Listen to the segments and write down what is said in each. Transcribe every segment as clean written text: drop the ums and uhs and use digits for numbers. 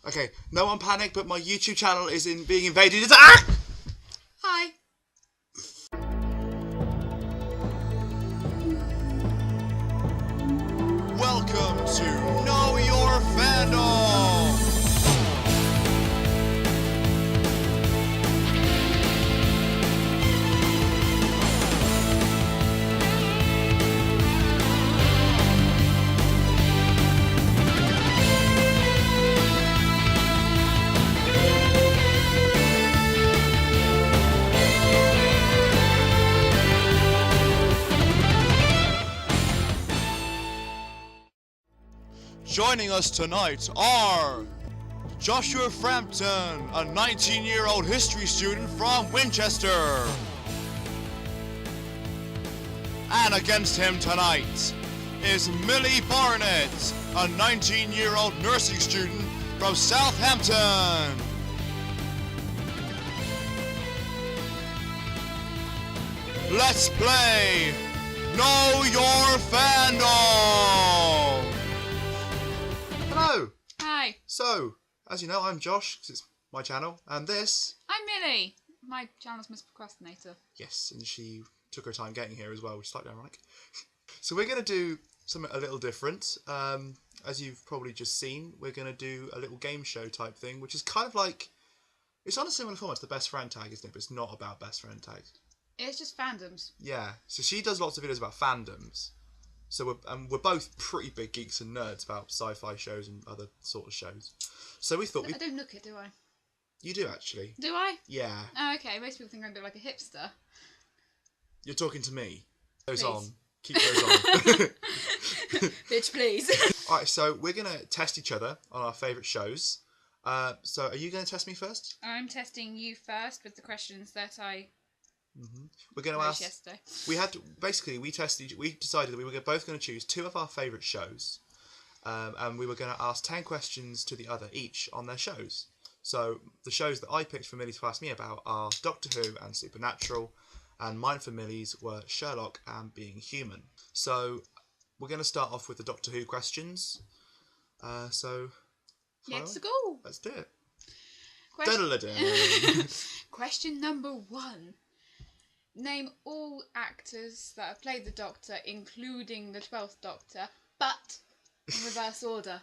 Okay, no one panic, but my YouTube channel is being invaded. Ah! Hi. Welcome to Know Your Fandom! Joining us tonight are Joshua Frampton, a 19-year-old history student from Winchester. And against him tonight is Millie Barnett, a 19-year-old nursing student from Southampton. Let's play Know Your Fandom! Hello! Hi. So, as you know, I'm Josh, because it's my channel, and this... I'm Millie. My channel's Miss Procrastinator. Yes, and she took her time getting here as well, which is slightly ironic. So we're going to do something a little different. As you've probably just seen, we're going to do a little game show type thing, which is kind of like... It's on a similar format to the Best Friend Tag, isn't it? But it's not about Best Friend Tags. It's just fandoms. Yeah, so she does lots of videos about fandoms. So we're both pretty big geeks and nerds about sci-fi shows and other sort of shows. So we thought I don't look it, do I? You do, actually. Do I? Yeah. Oh, okay. Most people think I'm a bit like a hipster. You're talking to me. Those Please. on. Keep those on. Bitch, please. Alright, so we're going to test each other on our favourite shows. So are you going to test me first? I'm testing you first with the questions that I We're going to wrote ask... yesterday. We decided that we were both going to choose two of our favourite shows. And we were going to ask 10 questions to the other, each on their shows. So the shows that I picked for Millie to ask me about are Doctor Who and Supernatural, and mine for Millie's were Sherlock and Being Human. So we're going to start off with the Doctor Who questions. Let's go. Let's do it. Question number 1. Name all actors that have played the Doctor, including the 12th Doctor, but in reverse order.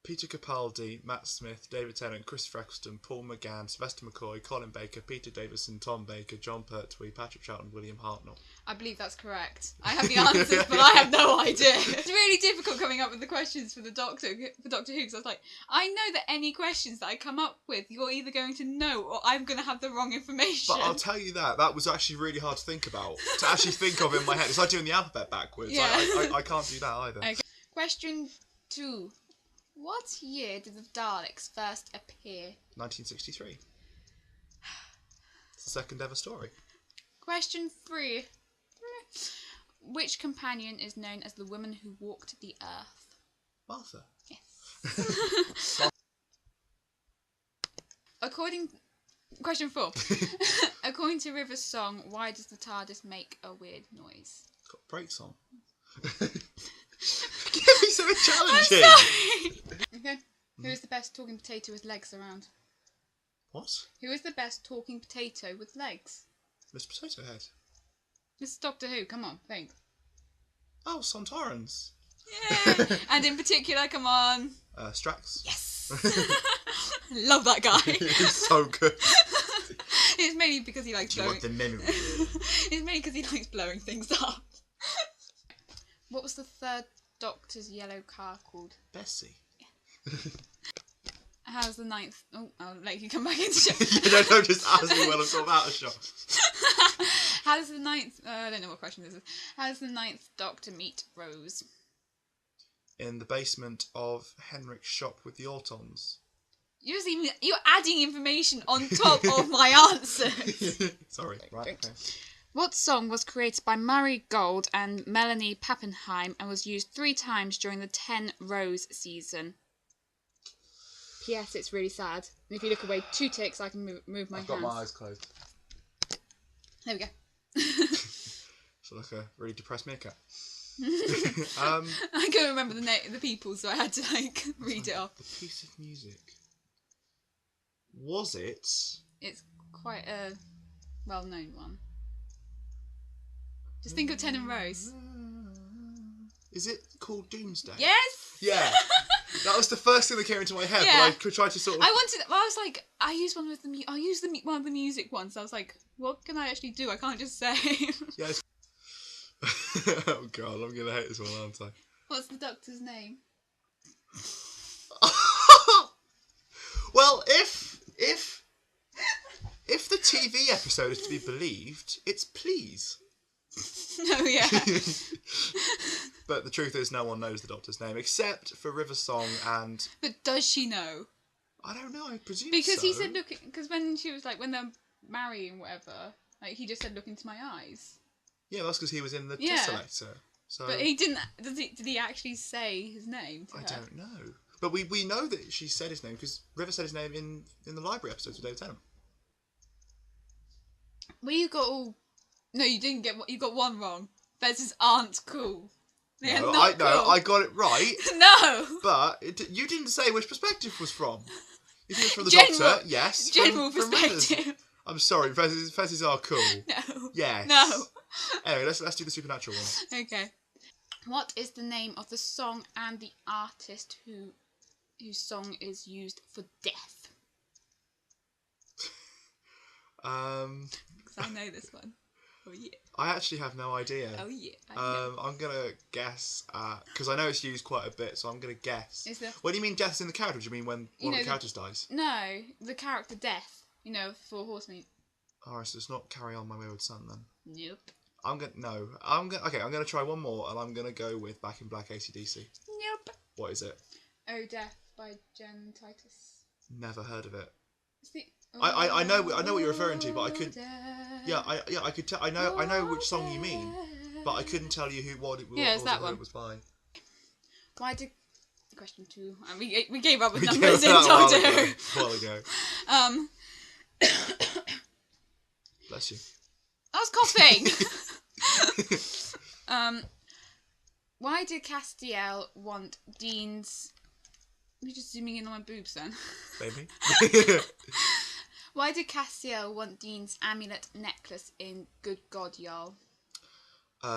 Peter Capaldi, Matt Smith, David Tennant, Christopher Eccleston, Paul McGann, Sylvester McCoy, Colin Baker, Peter Davison, Tom Baker, John Pertwee, Patrick Troughton, William Hartnell. I believe that's correct. I have the answers, but I have no idea. It's really difficult coming up with the questions for Doctor Who, because I was like, I know that any questions that I come up with, you're either going to know or I'm going to have the wrong information. But I'll tell you that was actually really hard to think about, to actually think of in my head. It's like doing the alphabet backwards. Yeah. I can't do that either. Okay. Question 2. What year did the Daleks first appear? 1963. It's the second ever story. Question 3. Which companion is known as the woman who walked the earth? Martha. Yes. Question 4. According to River's song, why does the TARDIS make a weird noise? It's got brakes on. Give me something challenging. I'm sorry. Okay. Who is the best talking potato with legs around? What? Who is the best talking potato with legs? Mr. Potato Head. This is Doctor Who. Come on, think. Oh, Sontarans. Yeah. And in particular, come on. Strax. Yes. Love that guy. He's so good. It's mainly because he likes blowing. Want the memory? It's mainly because he likes blowing things up. What was the third Doctor's yellow car called? Bessie. Yeah. How's the 9th... Oh, I'll let you come back into shot. No, just ask me when I'm sort of out of shot. How does the 9th... I don't know what question this is. How does the 9th Doctor meet Rose? In the basement of Henrik's shop with the Autons. You're adding information on top of my answers. Sorry. Right, okay. What song was created by Murray Gold and Melanie Pappenheim and was used 3 times during the 10 Rose season? P.S. It's really sad. And if you look away 2 ticks, I can move my hands. I've got my eyes closed. There we go. So like a really depressed meerkat. I couldn't remember the people, so I had to read it off. The piece of music. Was it? It's quite a well-known one. Just think of 10 in Rose. Is it called Doomsday? Yes. Yeah. That was the first thing that came into my head. Yeah. But I tried to sort of. I was like, I used one with the. I'll use one of the music ones. I was like, what can I actually do? I can't just say. Yeah. Oh god, I'm gonna hate this one, aren't I? What's the doctor's name? Well, if the TV episode is to be believed, it's Please. Oh yeah. But the truth is, no one knows the Doctor's name except for River Song and. But does she know? I don't know. I presume because so. he said, "Look," because when she was like, when they're marrying, whatever, like he just said, "Look into my eyes." Yeah, that's because he was in the Yeah. Tessellator. So. But he didn't. Did he actually say his name to her? I don't know. But we know that she said his name because River said his name in the library episodes with David Tennant. Well, you got all. No, you didn't get. You got one wrong. Fez's aren't cool. They are not cool. I got it right. No. But you didn't say which perspective was from. You think it's from the General, Doctor? Yes. General from perspective. I'm sorry, Fez's are cool. No. Yes. No. Anyway, let's do the supernatural one. Okay. What is the name of the song and the artist whose song is used for death? Because I know this one. Oh yeah. I actually have no idea. Oh yeah. I know. I'm gonna guess because I know it's used quite a bit, so I'm gonna guess. Is there... What do you mean deaths in the character? Do you mean when one of the characters dies? No, the character death. You know, for Horsemeat. Alright, so it's not Carry On My Wayward Son then. Nope. I'm gonna try one more, and I'm gonna go with Back in Black AC/DC. Nope. What is it? Oh Death by Jen Titus. Never heard of it. It's the... I know what you're referring to, but I could. Death. Yeah, I could tell. I know which song you mean, but I couldn't tell you what it was by. Why did question 2? And we gave up with We numbers gave in up Doctor a Who. while ago. Bless you. I was coughing. Why did Castiel want Dean's? You're just zooming in on my boobs then. Maybe. Why did Castiel want Dean's amulet necklace in Good God, Y'all?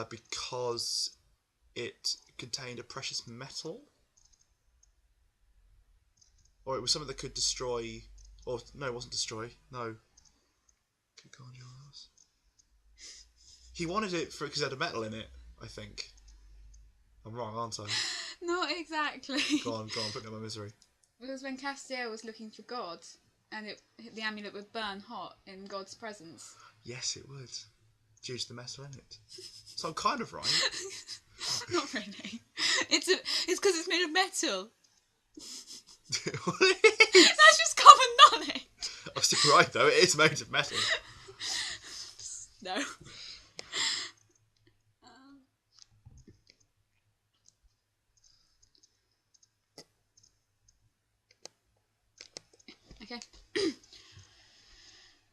Because it contained a precious metal, or it was something that could destroy. Or no, it wasn't destroy. No. Good God, Y'all. He wanted it because it had a metal in it, I think. I'm wrong, aren't I? Not exactly. Go on, put me in my misery. Because when Castiel was looking for God, and the amulet would burn hot in God's presence. Yes, it would. Due to the metal in it. So I'm kind of right. Not really. It's because it's made of metal. What it is? That's just common knowledge. I'm still right though, it is made of metal. No. Okay.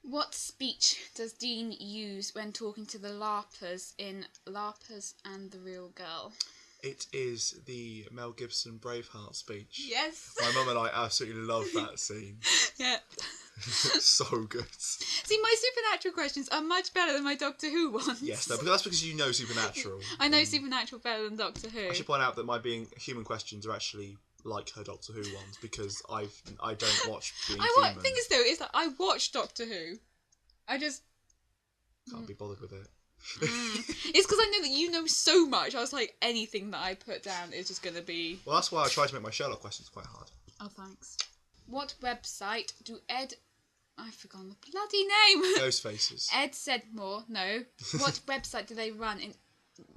What speech does Dean use when talking to the LARPers in LARPers and the Real Girl? It is the Mel Gibson Braveheart speech. Yes. My mum and I absolutely love that scene. Yeah. So good. See, my supernatural questions are much better than my Doctor Who ones. Yes, no, but that's because you know Supernatural. I know Supernatural better than Doctor Who. I should point out that my being human questions are actually like her Doctor Who ones because I don't watch Being Human. The thing is though, is that I watch Doctor Who. I just can't be bothered with it. It's because I know that you know so much. I was like, anything that I put down is just going to be... Well, that's why I try to make my Sherlock questions quite hard. Oh, thanks. What website do I've forgotten the bloody name. Ghost Faces. Ed Sedmore. No. What website do they run in...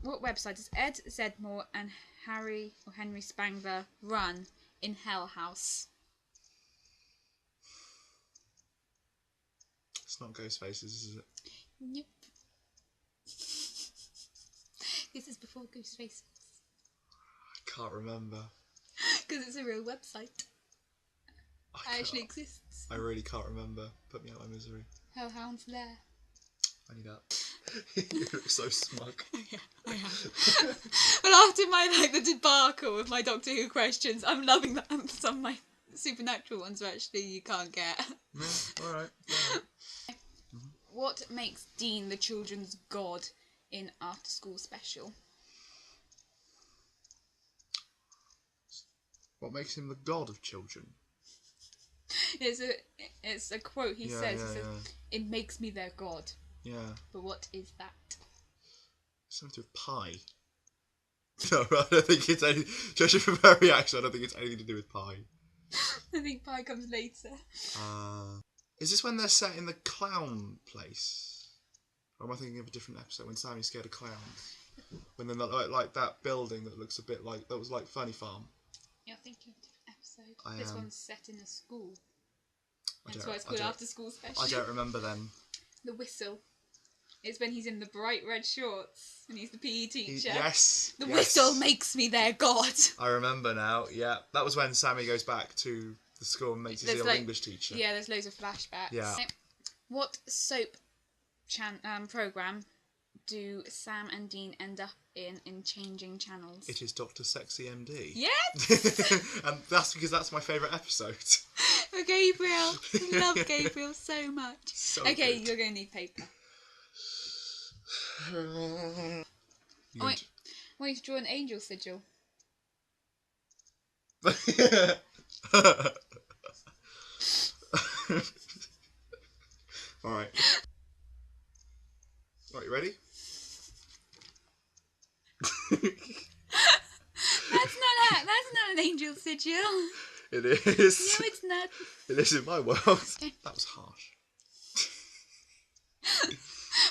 What website does Ed Sedmore and Henry Spangler run in Hell House? It's not Ghost Faces, is it? Yep. This is before Ghost Faces. I can't remember. Because it's a real website. It actually exists. I really can't remember. Put me out of my misery. Hellhound's Lair. I need that. You look so smug. Yeah, I am. But after my the debacle with my Doctor Who questions, I'm loving that some of my supernatural ones are actually you can't get. Yeah, alright. What makes Dean the children's god in After School Special? What makes him the god of children? It's a quote he says. He says, "It makes me their god." Yeah. But what is that? Something to do with pie. No, I don't think it's anything. Judging from her reaction, I don't think it's anything to do with pie. I think pie comes later. Is this when they're set in the clown place? Or am I thinking of a different episode when Sammy's scared of clowns? When they're like that building that looks a bit like that was like Funny Farm. You're thinking of a different episode. This one's set in a school. That's why it's called After School Special. I don't remember then. The whistle. It's when he's in the bright red shorts and he's the PE teacher. Yes. The whistle makes me their god. I remember now. Yeah, that was when Sammy goes back to the school and makes his ill English teacher. Yeah, there's loads of flashbacks. Yeah. What soap program do Sam and Dean end up in changing channels? It is Dr. Sexy MD. Yes! And that's because that's my favourite episode. For Gabriel. I love Gabriel so much. So okay, good. You're going to need paper. I want you to draw an angel sigil. Alright. Right, you ready? That's not an angel sigil. It is. No, it's not. It is in my world. That was harsh.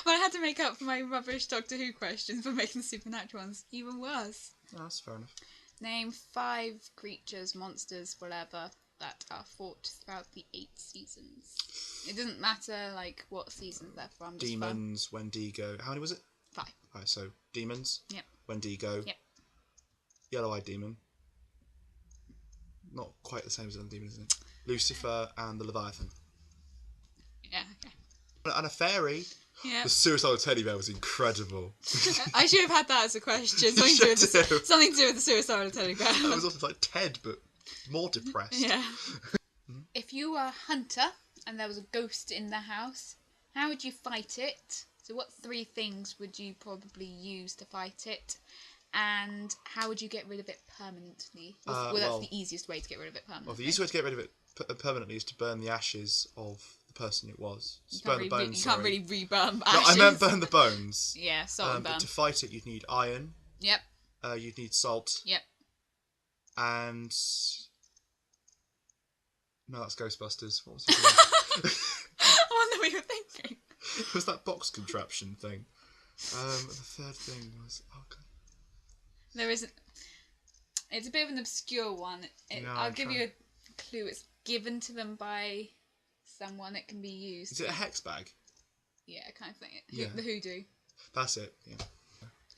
Well, I had to make up for my rubbish Doctor Who questions by making the supernatural ones even worse. Oh, that's fair enough. Name 5 creatures, monsters, whatever, that are fought throughout the 8 seasons. It doesn't matter, like, what seasons they're from. Demons, Wendigo. How many was it? 5. Alright, so demons. Yep. Wendigo. Yep. Yellow-eyed demon. Not quite the same as the demon, isn't it? Lucifer and the Leviathan. Yeah, okay. And a fairy. Yeah. The suicidal teddy bear was incredible. I should have had that as a question. Something to do with the suicidal teddy bear. That was also like Ted, but more depressed. Yeah. If you were a hunter and there was a ghost in the house, how would you fight it? So what 3 things would you probably use to fight it? And how would you get rid of it permanently? Well, that's the easiest way to get rid of it permanently. Well, the easiest way to get rid of it permanently is to burn the ashes of the person it was. Just burn the bones. You can't really re-burn ashes. No, I meant burn the bones. Yeah, salt and burn. But to fight it, you'd need iron. Yep. You'd need salt. Yep. And no, that's Ghostbusters. What was it? I wonder what you're thinking. It was that box contraption thing. The third thing was God. There isn't. It's a bit of an obscure one. I'll give you a clue. It's given to them by someone. It can be used. Is it a hex bag? Yeah, kind of thing. Yeah. The hoodoo. That's it. Yeah.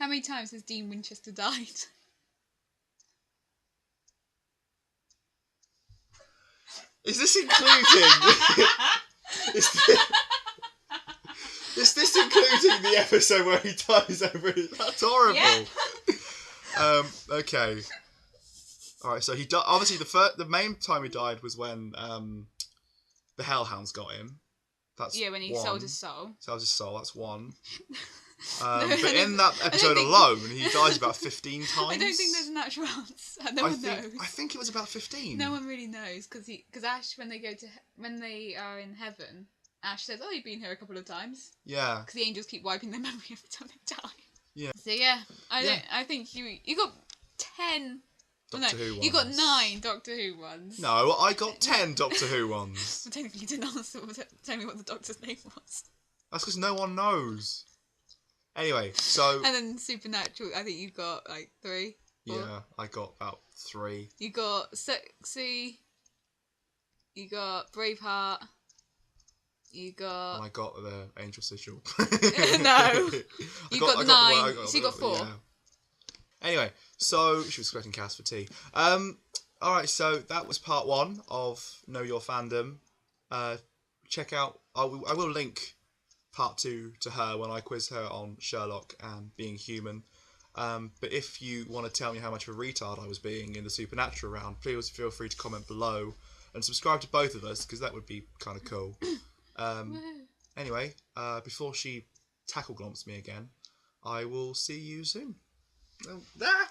How many times has Dean Winchester died? Is this including? Is this including the episode where he dies over it? That's horrible. Yeah. Okay. Alright, so he died. Obviously, the main time he died was when the Hellhounds got him. That's when he sold his soul. Sold his soul. That's one. But in that episode alone, he dies about 15 times. I don't think there's an actual answer. No one knows. I think it was about 15. No one really knows because Ash, when they are in heaven, Ash says, "Oh, you've been here a couple of times." Yeah. Because the angels keep wiping their memory every time they die. Yeah. So I think you got 10. Doctor Who ones. You got 9 Doctor Who ones. No, I got 10 Doctor Who ones. Well, technically, you didn't answer. Tell me what the Doctor's name was. That's because no one knows. Anyway, so. And then Supernatural, I think you got like 3. 4. Yeah, I got about 3. You got Sexy. You got Braveheart. You got. And I got the Angel Sigil. No. You got 9. So you got 4. Yeah. Anyway, so she was collecting cast for tea. Alright, so that was part 1 of Know Your Fandom. Check out. I will link part 2 to her when I quiz her on Sherlock and being human. But if you want to tell me how much of a retard I was being in the supernatural round, please feel free to comment below and subscribe to both of us, because that would be kind of cool. Anyway, before she tackle glomps me again, I will see you soon. Bye.